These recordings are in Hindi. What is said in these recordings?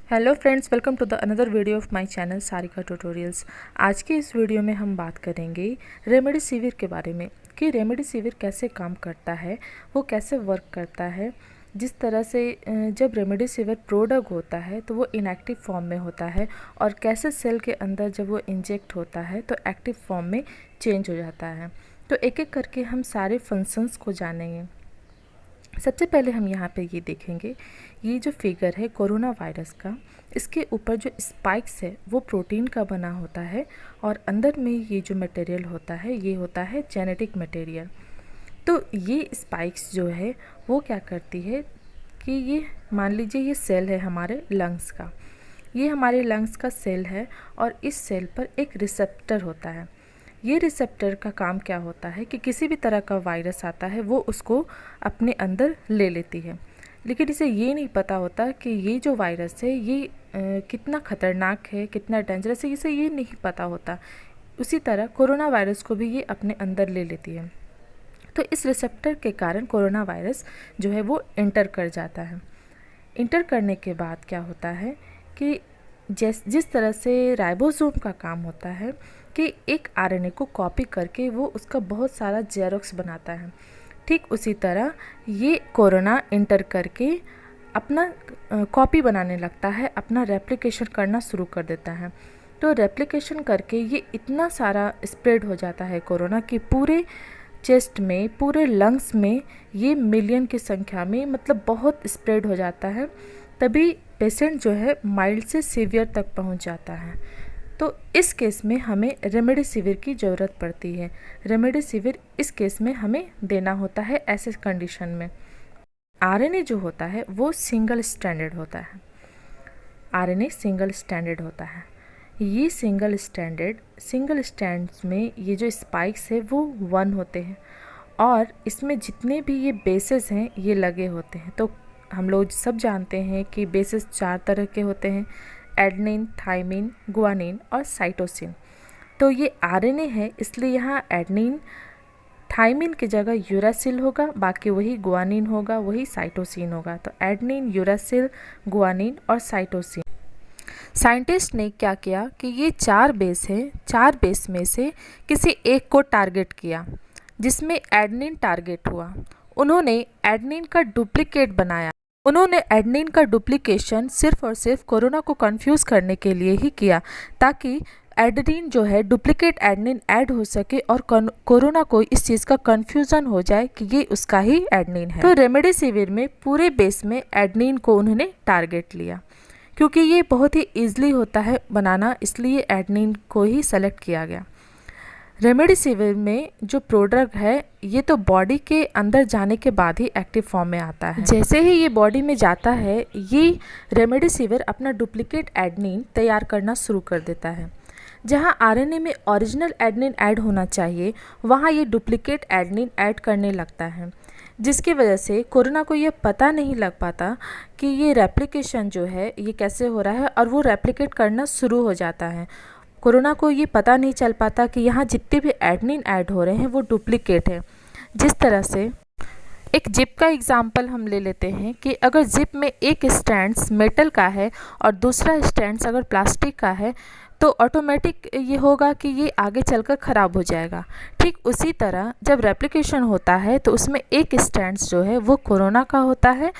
Hello friends, welcome to the another video of my channel Sarika tutorials. आज के इस वीडियो में हम बात करेंगे रेमडेसिविर के बारे में कि रेमडेसिविर कैसे काम करता है, वो कैसे वर्क करता है। जिस तरह से जब रेमडेसिविर प्रोडक्ट होता है तो वो इनएक्टिव फॉर्म में होता है और कैसे सेल के अंदर जब वो इंजेक्ट होता है तो एक्टिव फॉर्म में चेंज हो जाता है। तो एक एक करके हम सारे फंक्शंस को जानेंगे। सबसे पहले हम यहाँ पे ये देखेंगे, ये जो फिगर है कोरोना वायरस का, इसके ऊपर जो स्पाइक्स है वो प्रोटीन का बना होता है और अंदर में ये जो मटेरियल होता है ये होता है जेनेटिक मटेरियल। तो ये स्पाइक्स जो है वो क्या करती है कि ये मान लीजिए ये सेल है हमारे लंग्स का, ये हमारे लंग्स का सेल है और इस सेल पर एक रिसेप्टर होता है। ये रिसेप्टर का काम क्या होता है कि किसी भी तरह का वायरस आता है वो उसको अपने अंदर ले लेती है, लेकिन इसे ये नहीं पता होता कि ये जो वायरस है ये कितना ख़तरनाक है, कितना डेंजरस है, इसे ये नहीं पता होता। उसी तरह कोरोना वायरस को भी ये अपने अंदर ले लेती है। तो इस रिसेप्टर के कारण कोरोना वायरस जो है वो इंटर कर जाता है। इंटर करने के बाद क्या होता है कि जिस तरह से राइबोसोम का काम होता है कि एक आरएनए को कॉपी करके वो उसका बहुत सारा जेरोक्स बनाता है, ठीक उसी तरह ये कोरोना इंटर करके अपना कॉपी बनाने लगता है, अपना रेप्लिकेशन करना शुरू कर देता है। तो रेप्लिकेशन करके ये इतना सारा स्प्रेड हो जाता है कोरोना कि पूरे चेस्ट में, पूरे लंग्स में ये मिलियन की संख्या में मतलब बहुत स्प्रेड हो जाता है। तभी पेशेंट जो है माइल्ड से सीवियर तक पहुंच जाता है। तो इस केस में हमें रेमडेसिविर की ज़रूरत पड़ती है। रेमडेसिविर इस केस में हमें देना होता है ऐसे कंडीशन में। आरएनए जो होता है वो सिंगल स्ट्रैंडेड होता है। आरएनए सिंगल स्ट्रैंडेड होता है। ये सिंगल स्ट्रैंड्स में ये जो स्पाइक्स है वो 1 होते हैं और इसमें जितने भी ये बेसेस हैं ये लगे होते हैं। तो हम लोग सब जानते हैं कि बेसेस 4 तरह के होते हैं, एडेनिन, थाइमिन, गुआनिन और साइटोसिन। तो ये आरएनए है इसलिए यहाँ एडेनिन थाइमिन की जगह यूरासिल होगा, बाकी वही गुआनिन होगा, वही साइटोसिन होगा। तो एडेनिन, यूरासिल, गुआनिन और साइटोसिन। साइंटिस्ट ने क्या किया कि ये 4 बेस हैं, 4 बेस में से किसी एक को टारगेट किया जिसमें एडेनिन टारगेट हुआ। उन्होंने एडेनिन का डुप्लीकेट बनाया। उन्होंने एडेनिन का डुप्लीकेशन सिर्फ और सिर्फ कोरोना को कंफ्यूज करने के लिए ही किया, ताकि एडेनिन जो है डुप्लीकेट एडेनिन ऐड हो सके और कोरोना को इस चीज़ का कंफ्यूजन हो जाए कि ये उसका ही एडेनिन है। तो रेमडेसिविर में पूरे बेस में एडेनिन को उन्होंने टारगेट लिया। क्योंकि ये बहुत ही ईजिली होता है बनाना, इसलिए एडेनिन को ही सेलेक्ट किया गया। रेमडेसिविर में जो प्रोडक्ट है ये तो बॉडी के अंदर जाने के बाद ही एक्टिव फॉर्म में आता है। जैसे ही ये बॉडी में जाता है ये रेमडेसिविर अपना डुप्लीकेट एडेनिन तैयार करना शुरू कर देता है। जहाँ आरएनए में ओरिजिनल एडेनिन ऐड होना चाहिए वहाँ ये डुप्लीकेट एडेनिन ऐड करने लगता है, जिसकी वजह से कोरोना को ये पता नहीं लग पाता कि ये रेप्लिकेशन जो है ये कैसे हो रहा है और वो रेप्लिकेट करना शुरू हो जाता है। कोरोना को ये पता नहीं चल पाता कि यहाँ जितने भी एडेनिन ऐड हो रहे हैं वो डुप्लीकेट है। जिस तरह से एक जिप का एग्जाम्पल हम ले लेते हैं कि अगर जिप में एक स्ट्रैंड्स मेटल का है और दूसरा स्ट्रैंड्स अगर प्लास्टिक का है तो ऑटोमेटिक ये होगा कि ये आगे चलकर ख़राब हो जाएगा। ठीक उसी तरह जब रेप्लिकेशन होता है तो उसमें एक स्ट्रैंड्स जो है वो कोरोना का होता है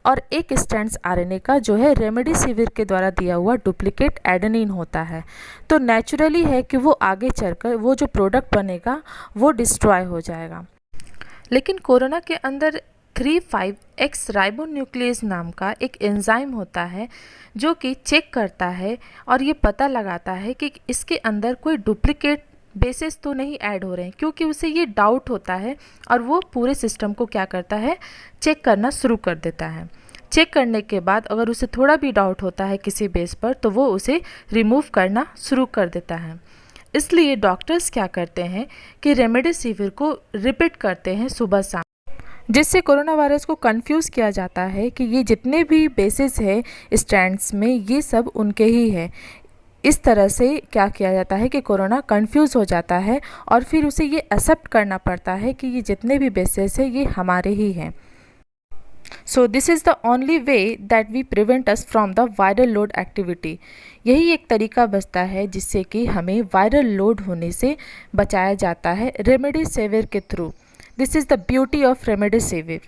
और एक स्ट्रैंड्स आरएनए का जो है रेमडेसिविर के द्वारा दिया हुआ डुप्लीकेट एडेनिन होता है। तो नेचुरली है कि वो आगे चलकर वो जो प्रोडक्ट बनेगा वो डिस्ट्रॉय हो जाएगा। लेकिन कोरोना के अंदर 3,5-X राइबोन्यूक्लियस नाम का एक एंजाइम होता है जो कि चेक करता है और ये पता लगाता है कि इसके अंदर कोई डुप्लीकेट बेसेस तो नहीं ऐड हो रहे हैं, क्योंकि उसे ये डाउट होता है और वो पूरे सिस्टम को क्या करता है, चेक करना शुरू कर देता है। चेक करने के बाद अगर उसे थोड़ा भी डाउट होता है किसी बेस पर तो वो उसे रिमूव करना शुरू कर देता है। इसलिए डॉक्टर्स क्या करते हैं कि रेमडेसिविर को रिपीट करते हैं सुबह शाम, जिससे कोरोना वायरस को कंफ्यूज किया जाता है कि ये जितने भी बेसिस है स्ट्रैंड्स में ये सब उनके ही है। इस तरह से क्या किया जाता है कि कोरोना कंफ्यूज हो जाता है और फिर उसे ये एक्सेप्ट करना पड़ता है कि ये जितने भी बेसिस है ये हमारे ही हैं। So this is the only way that we prevent us from the viral load activity. यही एक तरीका बचता है जिससे कि हमें वायरल लोड होने से बचाया जाता है रेमडेसिविर के through. This is the beauty of remdesivir.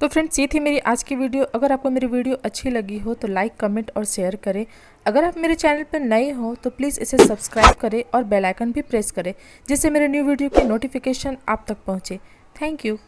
तो फ्रेंड्स, ये थी मेरी आज की वीडियो। अगर आपको मेरी वीडियो अच्छी लगी हो तो लाइक, कमेंट और शेयर करें। अगर आप मेरे चैनल पर नए हो तो प्लीज़ इसे सब्सक्राइब करें और बेल आइकन भी प्रेस करें जिससे मेरे न्यू वीडियो की नोटिफिकेशन आप तक पहुँचे। Thank you.